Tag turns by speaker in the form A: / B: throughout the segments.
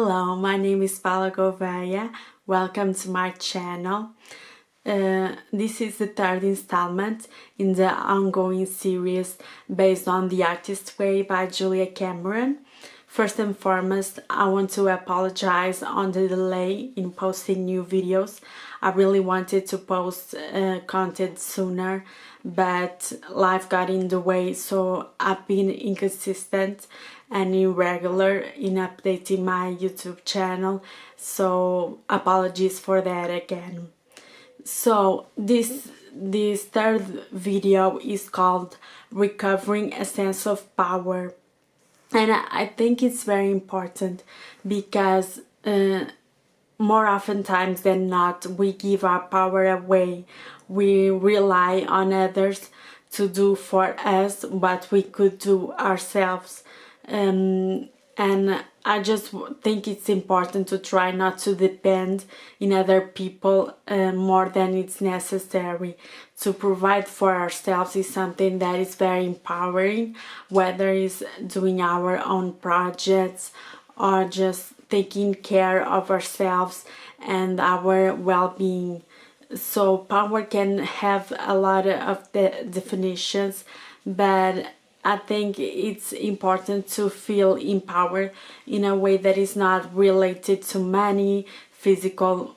A: Hello, my name is Paula Gouveia. Welcome to my channel. This is the third installment in the ongoing series based on The Artist's Way by Julia Cameron. First and foremost, I want to apologize on the delay in posting new videos. I really wanted to post content sooner, but life got in the way, so I've been inconsistent and irregular in updating my YouTube channel, so apologies for that again. So this third video is called Recovering a Sense of Power, and I think it's very important because more oftentimes than not we give our power away. We rely on others to do for us what we could do ourselves. And I just think it's important to try not to depend in other people more than it's necessary. To provide for ourselves is something that is very empowering, whether it's doing our own projects or just taking care of ourselves and our well-being. So power can have a lot of the definitions, but I think it's important to feel empowered in a way that is not related to money, physical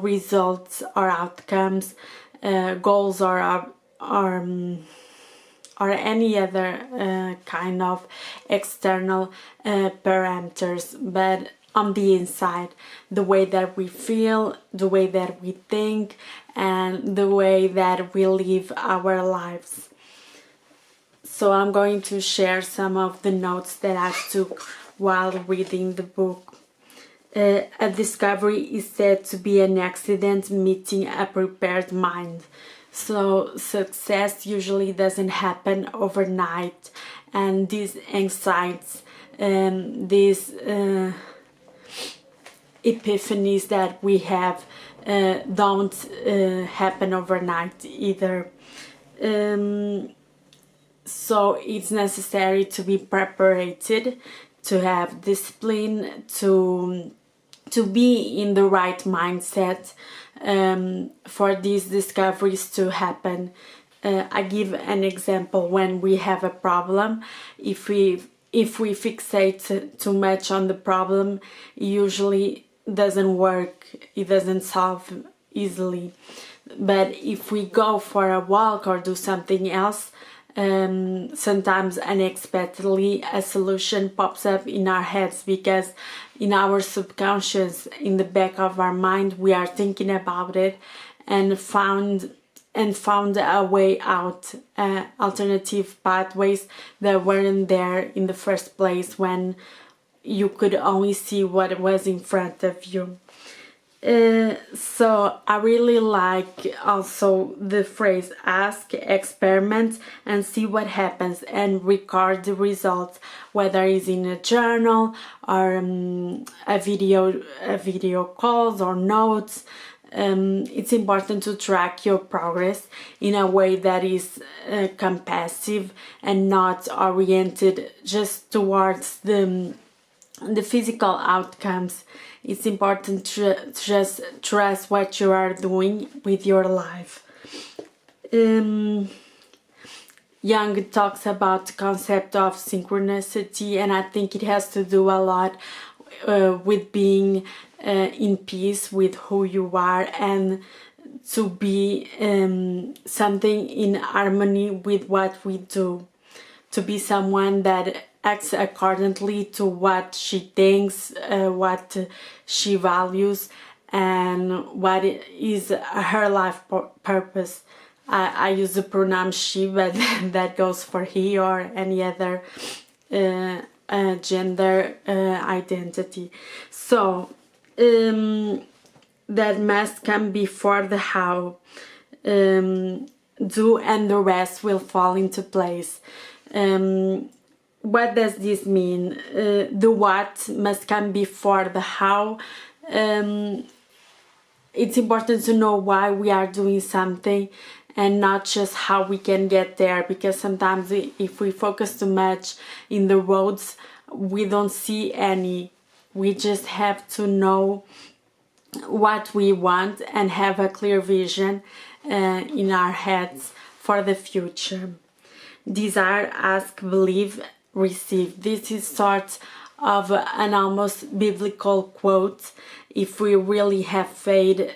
A: results or outcomes, goals or any other kind of external parameters, but on the inside, the way that we feel, the way that we think, and the way that we live our lives. So I'm going to share some of the notes that I took while reading the book. A discovery is said to be an accident meeting a prepared mind. So success usually doesn't happen overnight, and these insights, these epiphanies that we have don't happen overnight either. So it's necessary to be prepared, to have discipline, to be in the right mindset for these discoveries to happen. I give an example. When we have a problem, if we fixate too much on the problem, it usually doesn't work, it doesn't solve easily. But if we go for a walk or do something else, sometimes unexpectedly a solution pops up in our heads, because in our subconscious, in the back of our mind, we are thinking about it and found a way out, alternative pathways that weren't there in the first place when you could only see what was in front of you. So I really like also the phrase ask, experiment, and see what happens, and record the results, whether it's in a journal or a video calls or notes. It's important to track your progress in a way that is compassive and not oriented just towards the physical outcomes. It's important to just trust what you are doing with your life. Jung talks about the concept of synchronicity, and I think it has to do a lot with being in peace with who you are, and to be something in harmony with what we do, to be someone that acts accordingly to what she thinks, what she values, and what is her life purpose. I use the pronoun she, but that goes for he or any other gender identity. So that must come before the how. Do, and the rest will fall into place. What does this mean? The what must come before the how. It's important to know why we are doing something and not just how we can get there, because sometimes if we focus too much in the roads we don't see any. We just have to know what we want and have a clear vision in our heads for the future. Desire, ask, believe, receive. This is sort of an almost biblical quote. If we really have faith,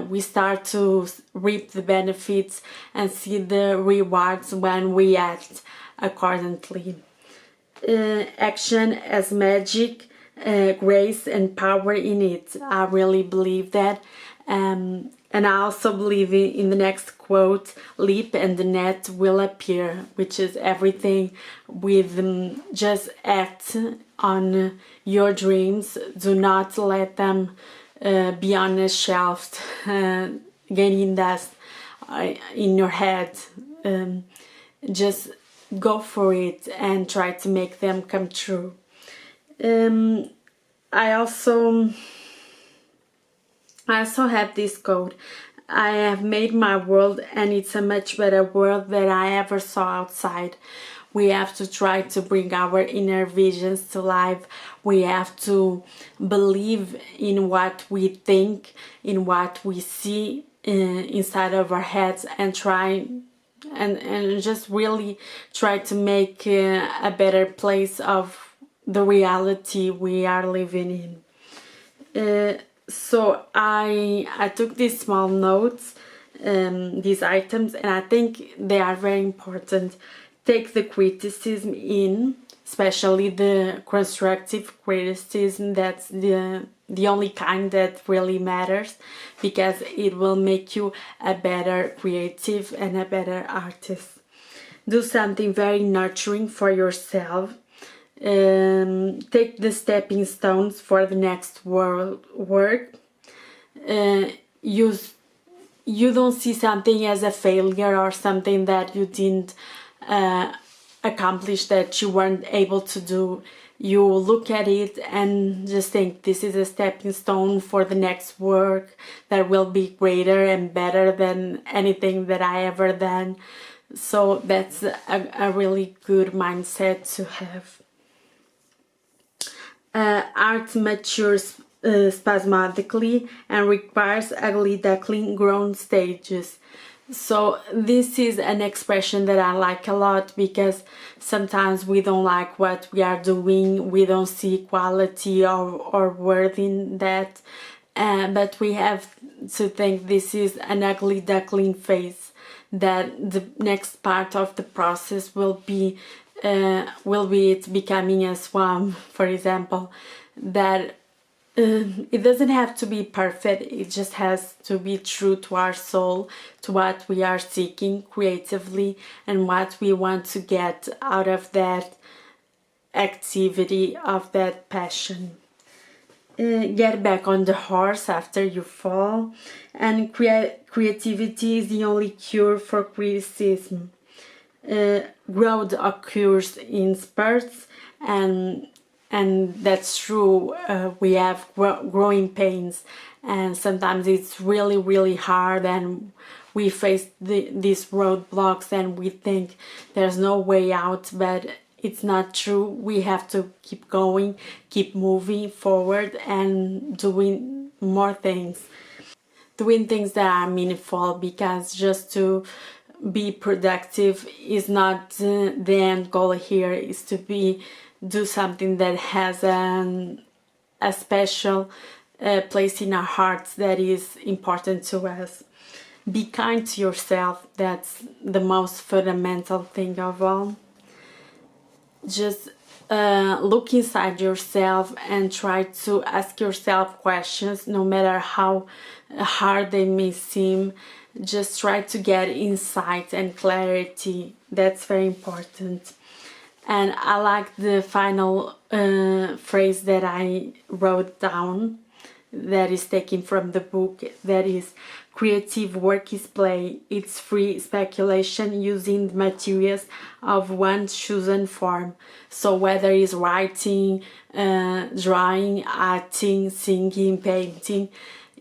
A: we start to reap the benefits and see the rewards when we act accordingly. Action as magic, grace and power in it. I really believe that. And I also believe in the next quote, leap and the net will appear, which is everything with just act on your dreams. Do not let them be on a shelf, gaining dust in your head. Just go for it and try to make them come true. I also have this quote. I have made my world and it's a much better world than I ever saw outside. We have to try to bring our inner visions to life. We have to believe in what we think, in what we see inside of our heads, and try and just really try to make a better place of the reality we are living in. So I took these small notes, these items, and I think they are very important. Take the criticism in, especially the constructive criticism. That's the only kind that really matters, because it will make you a better creative and a better artist. Do something very nurturing for yourself. Take the stepping stones for the next work. You don't see something as a failure or something that you didn't accomplish, that you weren't able to do. You look at it and just think, this is a stepping stone for the next work that will be greater and better than anything that I ever done. So that's a really good mindset to have. Art matures spasmodically and requires ugly duckling grown stages. So this is an expression that I like a lot, because sometimes we don't like what we are doing, we don't see quality or worth in that, but we have to think this is an ugly duckling phase, that the next part of the process will be it becoming a swan, for example, that it doesn't have to be perfect, it just has to be true to our soul, to what we are seeking creatively and what we want to get out of that activity, of that passion. Get back on the horse after you fall, and creativity is the only cure for criticism. Growth occurs in spurts, and that's true. We have growing pains, and sometimes it's really hard, and we face these roadblocks and we think there's no way out, but it's not true. We have to keep going, keep moving forward and doing more things, doing things that are meaningful, because just to be productive is not the end goal here. Is to do something that has a special place in our hearts, that is important to us. Be kind to yourself. That's the most fundamental thing of all. Just look inside yourself and try to ask yourself questions, no matter how hard they may seem. Just try to get insight and clarity. That's very important. And I like the final phrase that I wrote down, that is taken from the book, that is, creative work is play. It's free speculation using the materials of one's chosen form. So whether it's writing, drawing, acting, singing, painting,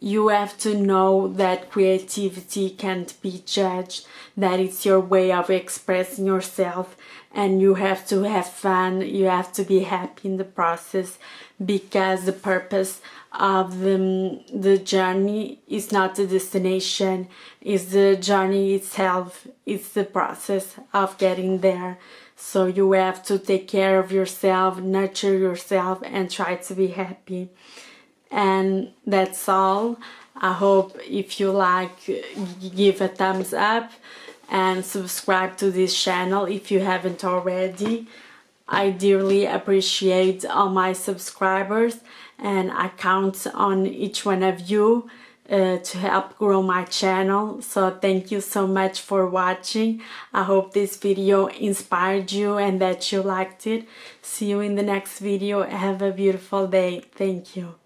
A: You have to know that creativity can't be judged, that it's your way of expressing yourself, and you have to have fun, you have to be happy in the process, because the purpose of the journey is not the destination, it's the journey itself, it's the process of getting there. So you have to take care of yourself, nurture yourself, and try to be happy. And that's all. I hope if you like, give a thumbs up and subscribe to this channel if you haven't already. I dearly appreciate all my subscribers, and I count on each one of you to help grow my channel. So thank you so much for watching. I hope this video inspired you and that you liked it. See you in the next video. Have a beautiful day. Thank you.